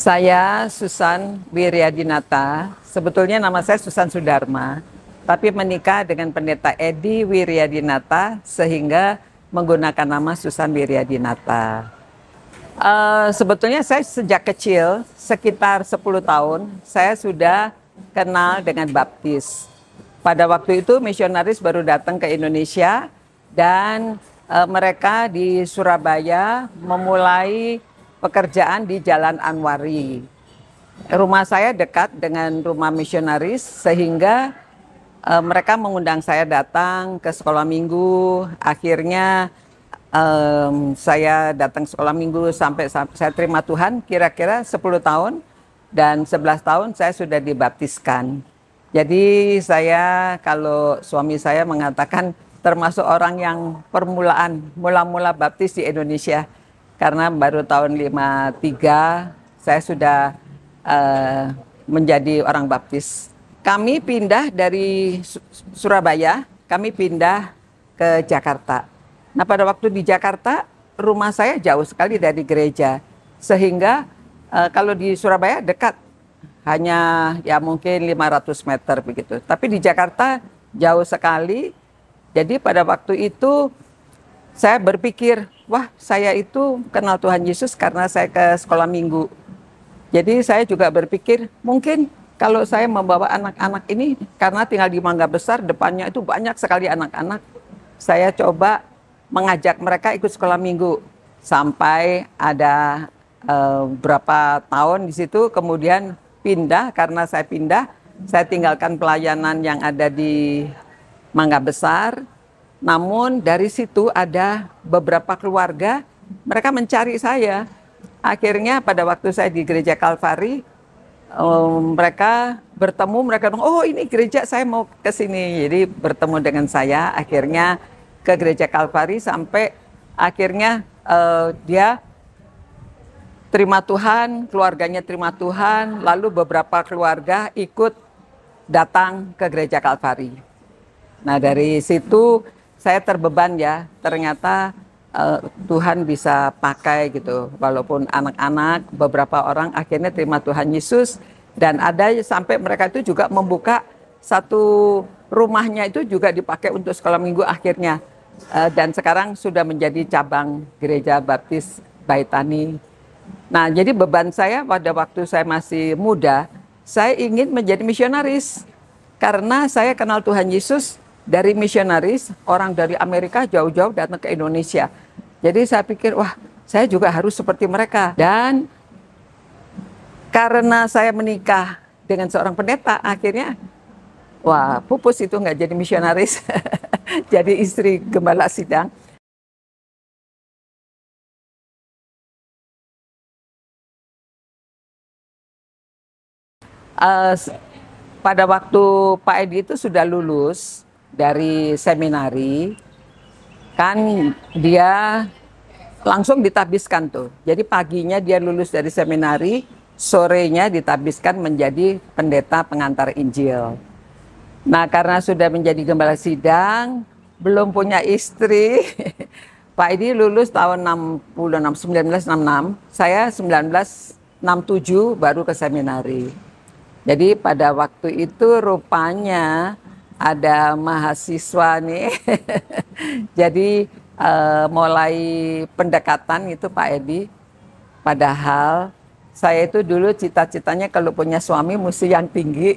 Saya Susan Wiryadinata, sebetulnya nama saya Susan Sudarma, tapi menikah dengan pendeta Edi Wiryadinata sehingga menggunakan nama Susan Wiryadinata. Sebetulnya saya sejak kecil, sekitar 10 tahun, saya sudah kenal dengan baptis. Pada waktu itu misionaris baru datang ke Indonesia dan mereka di Surabaya memulai pekerjaan di Jalan Anwari. Rumah saya dekat dengan rumah misionaris sehingga mereka mengundang saya datang ke sekolah minggu. Akhirnya saya datang sekolah minggu sampai saya terima Tuhan kira-kira 10 tahun dan 11 tahun saya sudah dibaptiskan. Jadi saya, kalau suami saya mengatakan termasuk orang yang mula-mula baptis di Indonesia. Karena baru tahun 53 saya sudah menjadi orang baptis. Kami pindah dari Surabaya, kami pindah ke Jakarta. Nah pada waktu di Jakarta, rumah saya jauh sekali dari gereja. Sehingga kalau di Surabaya dekat, hanya ya mungkin 500 meter begitu. Tapi di Jakarta jauh sekali. Jadi pada waktu itu saya berpikir, wah saya itu kenal Tuhan Yesus karena saya ke sekolah minggu. Jadi saya juga berpikir, mungkin kalau saya membawa anak-anak ini, karena tinggal di Mangga Besar, depannya itu banyak sekali anak-anak. Saya coba mengajak mereka ikut sekolah minggu. Sampai ada berapa tahun di situ, kemudian pindah, karena saya pindah, saya tinggalkan pelayanan yang ada di Mangga Besar. Namun dari situ ada beberapa keluarga, mereka mencari saya. Akhirnya pada waktu saya di gereja Kalvari, mereka bertemu, mereka bilang, oh ini gereja saya mau ke sini. Jadi bertemu dengan saya, akhirnya ke gereja Kalvari sampai akhirnya dia terima Tuhan, keluarganya terima Tuhan, lalu beberapa keluarga ikut datang ke gereja Kalvari. Nah dari situ saya terbeban ya, ternyata Tuhan bisa pakai gitu. Walaupun anak-anak, beberapa orang akhirnya terima Tuhan Yesus. Dan ada sampai mereka itu juga membuka satu rumahnya itu juga dipakai untuk sekolah minggu akhirnya. Dan sekarang sudah menjadi cabang gereja baptis Baitani. Nah jadi beban saya pada waktu saya masih muda, saya ingin menjadi misionaris. Karena saya kenal Tuhan Yesus dari misionaris, orang dari Amerika jauh-jauh datang ke Indonesia. Jadi saya pikir, wah saya juga harus seperti mereka. Dan karena saya menikah dengan seorang pendeta, akhirnya, wah pupus itu nggak jadi misionaris, jadi istri gembala sidang. Pada waktu Pak Edi itu sudah lulus dari seminari, kan dia langsung ditabiskan tuh. Jadi paginya dia lulus dari seminari, sorenya ditabiskan menjadi pendeta pengantar Injil. Nah karena sudah menjadi gembala sidang, belum punya istri, Pak Edi lulus tahun 1966, saya 1967 baru ke seminari. Jadi pada waktu itu rupanya ada mahasiswa nih, jadi mulai pendekatan itu Pak Edi. Padahal saya itu dulu cita-citanya kalau punya suami mesti yang tinggi,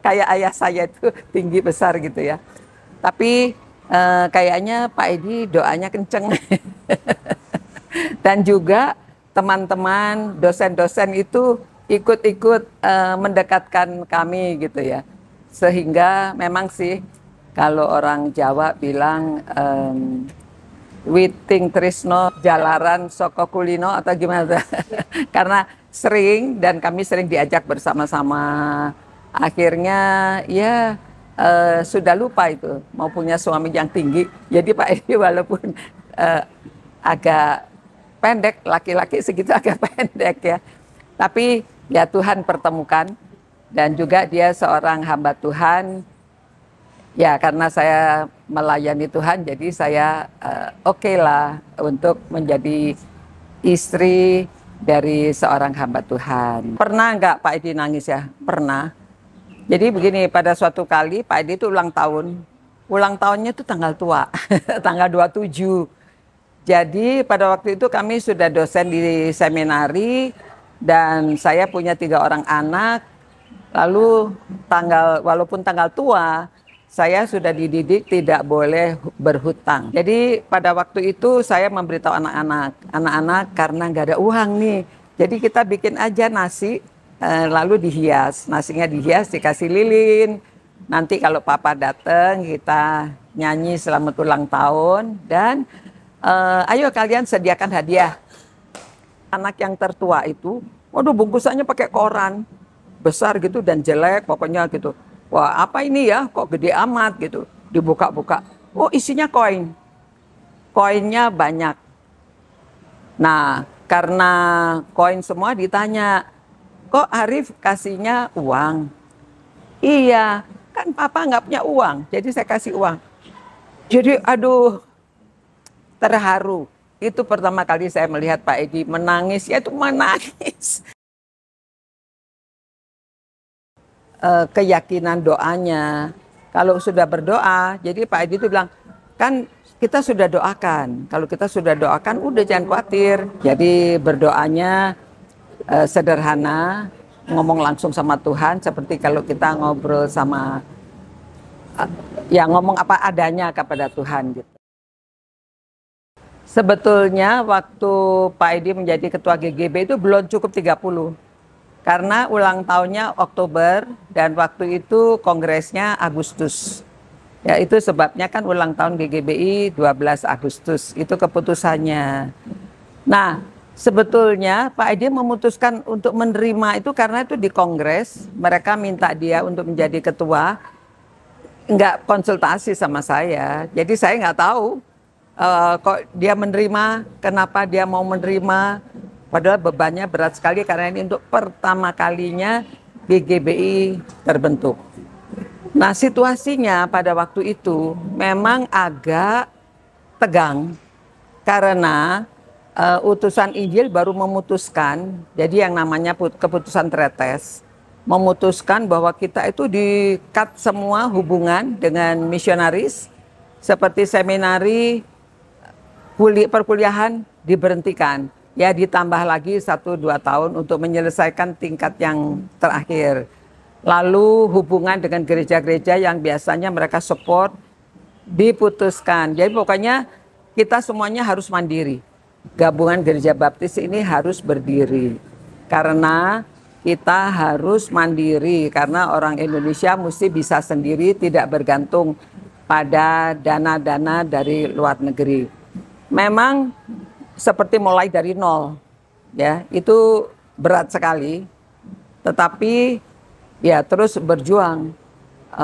kayak ayah saya itu tinggi besar gitu ya. Tapi kayaknya Pak Edi doanya kenceng. Dan juga teman-teman, dosen-dosen itu ikut-ikut mendekatkan kami gitu ya. Sehingga memang sih kalau orang Jawa bilang witing trisno jalaran soko kulino atau gimana. Karena sering dan kami sering diajak bersama-sama. Akhirnya ya sudah lupa itu mau punya suami yang tinggi. Jadi Pak Edi walaupun agak pendek, laki-laki segitu agak pendek ya. Tapi ya Tuhan pertemukan, dan juga dia seorang hamba Tuhan. Ya karena saya melayani Tuhan, jadi saya oke lah untuk menjadi istri dari seorang hamba Tuhan. Pernah nggak Pak Edi nangis ya? Pernah. Jadi begini, pada suatu kali Pak Edi itu ulang tahun. Ulang tahunnya itu tanggal tua, tanggal 27. Jadi pada waktu itu kami sudah dosen di seminari dan saya punya 3 orang anak. Lalu walaupun tanggal tua, saya sudah dididik tidak boleh berhutang. Jadi pada waktu itu saya memberitahu anak-anak karena nggak ada uang nih. Jadi kita bikin aja nasi, lalu dihias. Nasinya dihias, dikasih lilin. Nanti kalau papa datang kita nyanyi selamat ulang tahun dan ayo kalian sediakan hadiah. Anak yang tertua itu, waduh bungkusannya pakai koran besar gitu dan jelek pokoknya gitu. Wah apa ini ya kok gede amat gitu. Dibuka-buka, oh isinya koin. Koinnya banyak. Nah karena koin semua ditanya, kok Arif kasihnya uang? Iya, kan papa nggak punya uang, jadi saya kasih uang. Jadi aduh terharu. Itu pertama kali saya melihat Pak Edi menangis, ya itu menangis. Keyakinan doanya. Kalau sudah berdoa, jadi Pak Edi itu bilang, kan kita sudah doakan. Kalau kita sudah doakan, udah jangan khawatir. Jadi berdoanya sederhana, ngomong langsung sama Tuhan, seperti kalau kita ngobrol sama, ya ngomong apa adanya kepada Tuhan gitu. Sebetulnya waktu Pak Edi menjadi ketua GGB itu belum cukup 30. Karena ulang tahunnya Oktober dan waktu itu kongresnya Agustus. Ya itu sebabnya kan ulang tahun GGBI 12 Agustus, itu keputusannya. Nah sebetulnya Pak Edi memutuskan untuk menerima itu karena itu di kongres, mereka minta dia untuk menjadi ketua, nggak konsultasi sama saya. Jadi saya nggak tahu kok dia menerima, kenapa dia mau menerima. Padahal bebannya berat sekali karena ini untuk pertama kalinya GGBI terbentuk. Nah situasinya pada waktu itu memang agak tegang karena utusan Injil baru memutuskan, jadi yang namanya keputusan Tretes, memutuskan bahwa kita itu di-cut semua hubungan dengan misionaris, seperti seminari, perkuliahan diberhentikan. Ya ditambah lagi 1-2 tahun untuk menyelesaikan tingkat yang terakhir. Lalu hubungan dengan gereja-gereja yang biasanya mereka support diputuskan. Jadi pokoknya kita semuanya harus mandiri. Gabungan Gereja Baptis ini harus berdiri. Karena kita harus mandiri. Karena orang Indonesia mesti bisa sendiri, tidak bergantung pada dana-dana dari luar negeri. Memang seperti mulai dari nol, ya itu berat sekali, tetapi ya terus berjuang.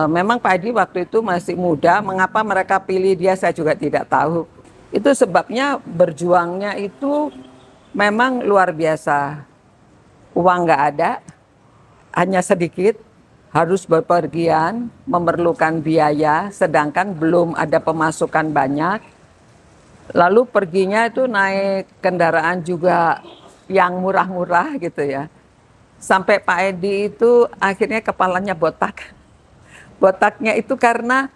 Memang Pak Edi waktu itu masih muda, mengapa mereka pilih dia saya juga tidak tahu. Itu sebabnya berjuangnya itu memang luar biasa. Uang nggak ada, hanya sedikit, harus berpergian, memerlukan biaya, sedangkan belum ada pemasukan banyak. Lalu perginya itu naik kendaraan juga yang murah-murah gitu ya. Sampai Pak Edi itu akhirnya kepalanya botak. Botaknya itu karena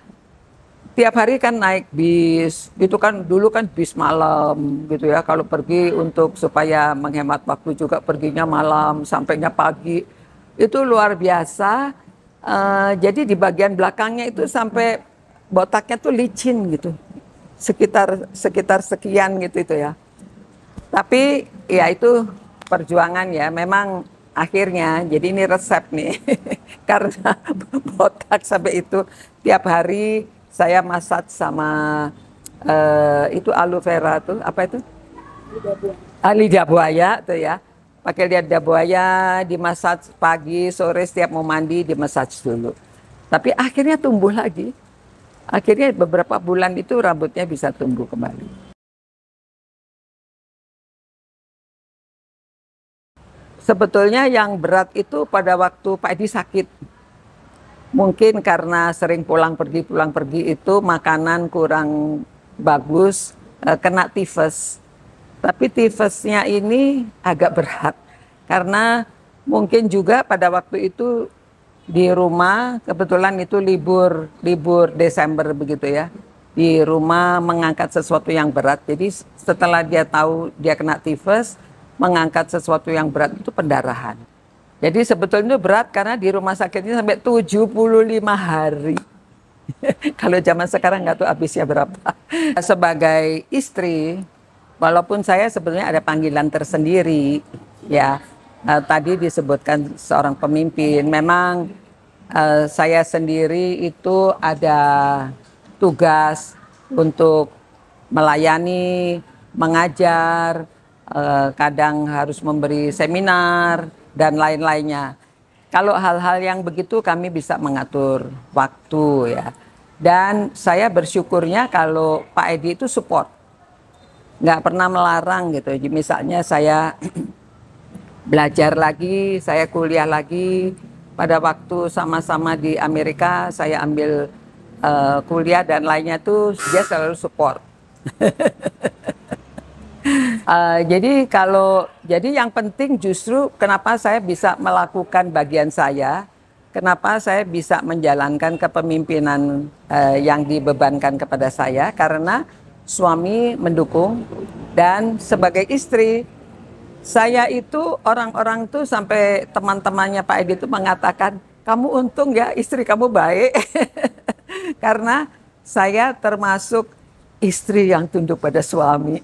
tiap hari kan naik bis. Itu kan dulu kan bis malam gitu ya. Kalau pergi untuk supaya menghemat waktu juga perginya malam, sampainya pagi. Itu luar biasa. Jadi di bagian belakangnya itu sampai botaknya tuh licin gitu. Sekitar sekian gitu itu ya. Tapi ya itu perjuangan ya, memang akhirnya jadi ini resep nih. Karena botak sampai itu tiap hari saya masak sama itu aloe vera tuh apa itu? Lidah buaya tuh ya. Pakai lidah buaya dimasak pagi, sore setiap mau mandi dimasak dulu. Tapi akhirnya tumbuh lagi. Akhirnya beberapa bulan itu rambutnya bisa tumbuh kembali. Sebetulnya yang berat itu pada waktu Pak Edi sakit. Mungkin karena sering pulang pergi itu makanan kurang bagus, kena tifus. Tapi tifusnya ini agak berat karena mungkin juga pada waktu itu di rumah, kebetulan itu libur Desember begitu ya. Di rumah mengangkat sesuatu yang berat. Jadi setelah dia tahu dia kena tifus, mengangkat sesuatu yang berat itu pendarahan. Jadi sebetulnya berat karena di rumah sakitnya sampai 75 hari. Kalau zaman sekarang nggak tahu habisnya berapa. Sebagai istri, walaupun saya sebenarnya ada panggilan tersendiri, ya tadi disebutkan seorang pemimpin, memang saya sendiri itu ada tugas untuk melayani, mengajar, kadang harus memberi seminar dan lain-lainnya. Kalau hal-hal yang begitu kami bisa mengatur waktu ya. Dan saya bersyukurnya kalau Pak Edi itu support, nggak pernah melarang gitu. Jadi misalnya saya belajar lagi, saya kuliah lagi. Pada waktu sama-sama di Amerika, saya ambil kuliah dan lainnya tuh dia selalu support. Jadi yang penting justru kenapa saya bisa melakukan bagian saya, kenapa saya bisa menjalankan kepemimpinan yang dibebankan kepada saya, karena suami mendukung dan sebagai istri saya itu orang-orang tuh sampai teman-temannya Pak Edi itu mengatakan kamu untung ya istri kamu baik karena saya termasuk istri yang tunduk pada suami.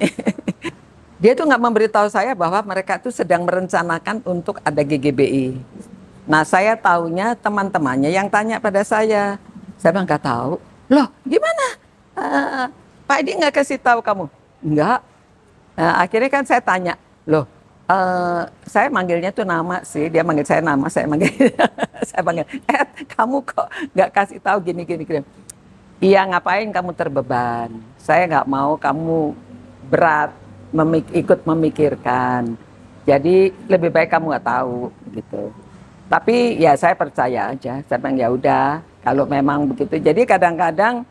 Dia tuh nggak memberitahu saya bahwa mereka tuh sedang merencanakan untuk ada GGBI. Nah saya taunya teman-temannya yang tanya pada saya bilang nggak tahu. Loh gimana? Pak Edi nggak kasih tahu kamu? Enggak. Akhirnya kan saya tanya, loh saya manggilnya tuh nama sih, dia manggil saya nama, saya manggil, saya panggil, kamu kok nggak kasih tahu gini. Iya ngapain kamu terbeban? Saya nggak mau kamu berat. Ikut memikirkan, jadi lebih baik kamu nggak tahu gitu. Tapi ya saya percaya aja, saya bilang ya udah kalau memang begitu. Jadi kadang-kadang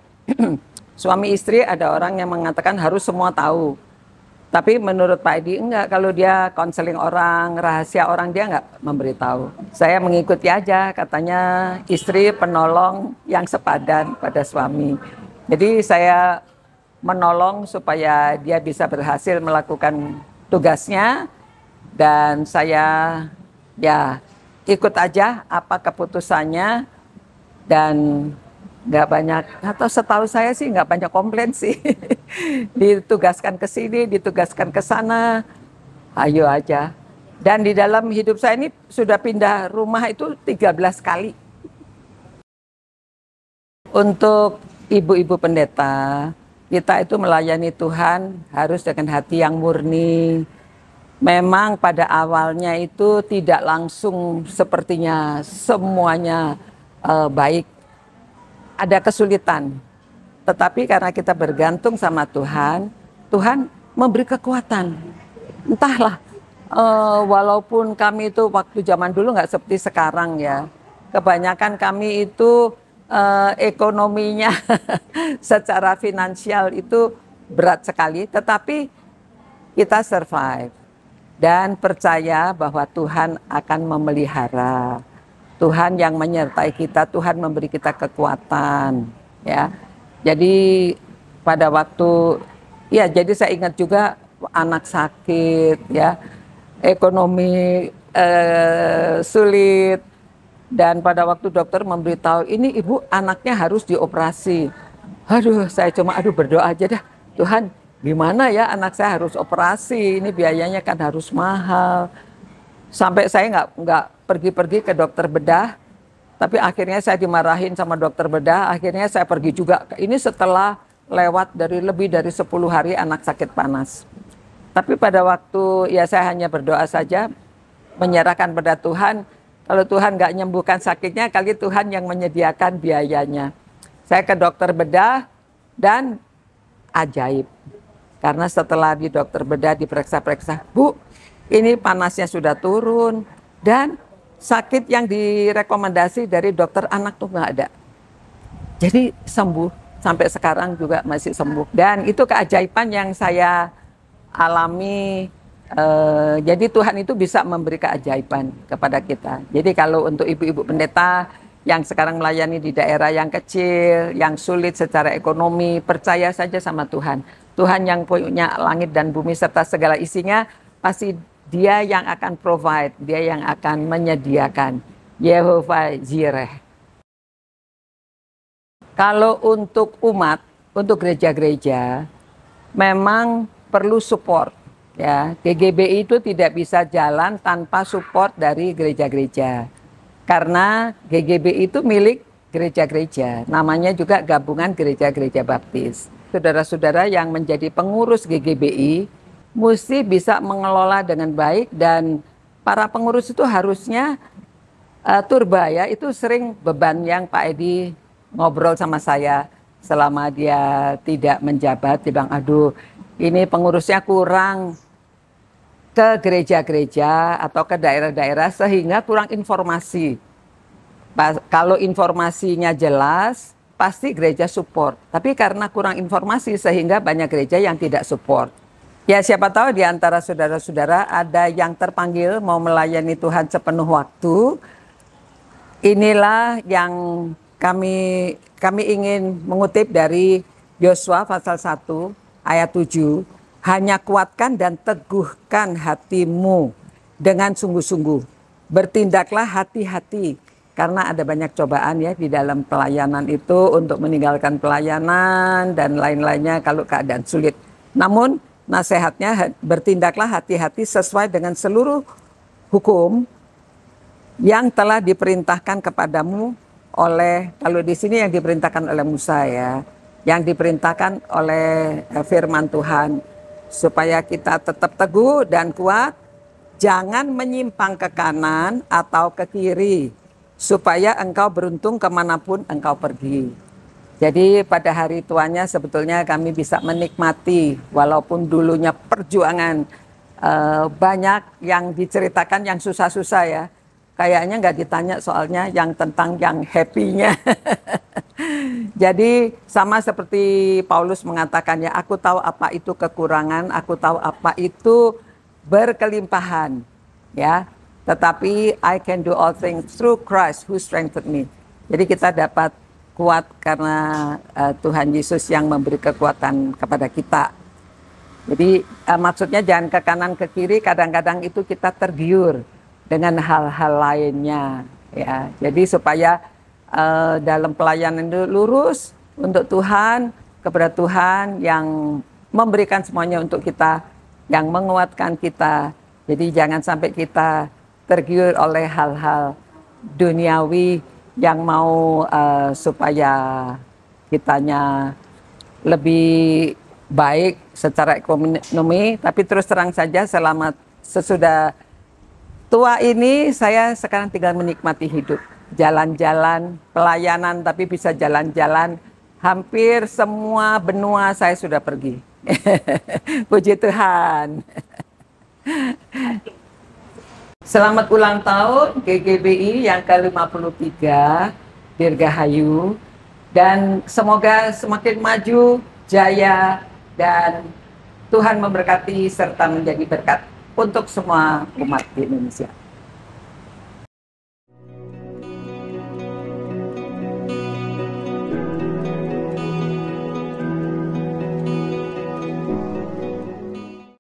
suami istri ada orang yang mengatakan harus semua tahu. Tapi menurut Pak Edi enggak, kalau dia konseling orang, rahasia orang dia nggak memberitahu. Saya mengikuti aja, katanya istri penolong yang sepadan pada suami. Jadi saya menolong supaya dia bisa berhasil melakukan tugasnya dan saya ya ikut aja apa keputusannya dan nggak banyak, atau setahu saya sih nggak banyak komplain sih. Ditugaskan ke sini, ditugaskan ke sana, ayo aja. Dan di dalam hidup saya ini sudah pindah rumah itu 13 kali. Untuk ibu-ibu pendeta, kita itu melayani Tuhan harus dengan hati yang murni. Memang pada awalnya itu tidak langsung sepertinya semuanya baik. Ada kesulitan. Tetapi karena kita bergantung sama Tuhan, Tuhan memberi kekuatan. Entahlah, walaupun kami itu waktu zaman dulu nggak seperti sekarang ya. Kebanyakan kami itu ekonominya secara finansial itu berat sekali, tetapi kita survive dan percaya bahwa Tuhan akan memelihara. Tuhan yang menyertai kita, Tuhan memberi kita kekuatan, ya. Jadi pada waktu, ya jadi saya ingat juga anak sakit, ya, ekonomi sulit. Dan pada waktu dokter memberitahu ini ibu anaknya harus dioperasi. Aduh saya cuma berdoa aja dah. Tuhan gimana ya anak saya harus operasi, ini biayanya kan harus mahal. Sampai saya nggak pergi-pergi ke dokter bedah. Tapi akhirnya saya dimarahin sama dokter bedah, akhirnya saya pergi juga. Ini setelah lewat lebih dari 10 hari anak sakit panas. Tapi pada waktu ya saya hanya berdoa saja, menyerahkan pada Tuhan. Kalau Tuhan nggak nyembuhkan sakitnya, kali Tuhan yang menyediakan biayanya. Saya ke dokter bedah dan ajaib. Karena setelah di dokter bedah diperiksa-periksa, Bu, ini panasnya sudah turun dan sakit yang direkomendasi dari dokter anak tuh nggak ada. Jadi sembuh, sampai sekarang juga masih sembuh. Dan itu keajaiban yang saya alami. Jadi Tuhan itu bisa memberi keajaiban kepada kita. Jadi kalau untuk ibu-ibu pendeta yang sekarang melayani di daerah yang kecil, yang sulit secara ekonomi, percaya saja sama Tuhan. Tuhan yang punya langit dan bumi serta segala isinya, pasti Dia yang akan provide, Dia yang akan menyediakan. Yehovah Jireh. Kalau untuk umat, untuk gereja-gereja, memang perlu support. Ya, GGBI itu tidak bisa jalan tanpa support dari gereja-gereja. Karena GGBI itu milik gereja-gereja. Namanya juga Gabungan Gereja-Gereja Baptis. Saudara-saudara yang menjadi pengurus GGBI mesti bisa mengelola dengan baik, dan para pengurus itu harusnya turba ya. Itu sering beban yang Pak Edi ngobrol sama saya selama dia tidak menjabat. Dia bilang, aduh ini pengurusnya kurang ke gereja-gereja atau ke daerah-daerah sehingga kurang informasi. Kalau informasinya jelas, pasti gereja support. Tapi karena kurang informasi sehingga banyak gereja yang tidak support. Ya siapa tahu di antara saudara-saudara ada yang terpanggil mau melayani Tuhan sepenuh waktu. Inilah yang kami ingin mengutip dari Yosua pasal 1 ayat 7. Hanya kuatkan dan teguhkan hatimu dengan sungguh-sungguh. Bertindaklah hati-hati, karena ada banyak cobaan ya di dalam pelayanan itu, untuk meninggalkan pelayanan dan lain-lainnya kalau keadaan sulit. Namun nasihatnya, bertindaklah hati-hati sesuai dengan seluruh hukum yang telah diperintahkan kepadamu oleh, kalau di sini yang diperintahkan oleh Musa ya, yang diperintahkan oleh firman Tuhan, supaya kita tetap teguh dan kuat, jangan menyimpang ke kanan atau ke kiri, supaya engkau beruntung kemanapun engkau pergi. Jadi pada hari tuanya sebetulnya kami bisa menikmati, walaupun dulunya perjuangan, banyak yang diceritakan yang susah-susah ya. Kayaknya nggak ditanya soalnya yang tentang yang happy-nya. Jadi sama seperti Paulus mengatakan ya, aku tahu apa itu kekurangan, aku tahu apa itu berkelimpahan. Ya, tetapi I can do all things through Christ who strengthened me. Jadi kita dapat kuat karena Tuhan Yesus yang memberi kekuatan kepada kita. Jadi maksudnya jangan ke kanan ke kiri, kadang-kadang itu kita tergiur dengan hal-hal lainnya ya. Jadi supaya dalam pelayanan itu lurus untuk Tuhan, kepada Tuhan yang memberikan semuanya untuk kita, yang menguatkan kita. Jadi jangan sampai kita tergiur oleh hal-hal duniawi yang mau supaya kitanya lebih baik secara ekonomi. Tapi terus terang saja, sesudah tua ini saya sekarang tinggal menikmati hidup. Jalan-jalan, pelayanan, tapi bisa jalan-jalan. Hampir semua benua saya sudah pergi. Puji Tuhan. Selamat ulang tahun GGBI yang ke-53, Dirgahayu. Dan semoga semakin maju, jaya, dan Tuhan memberkati serta menjadi berkat untuk semua umat di Indonesia.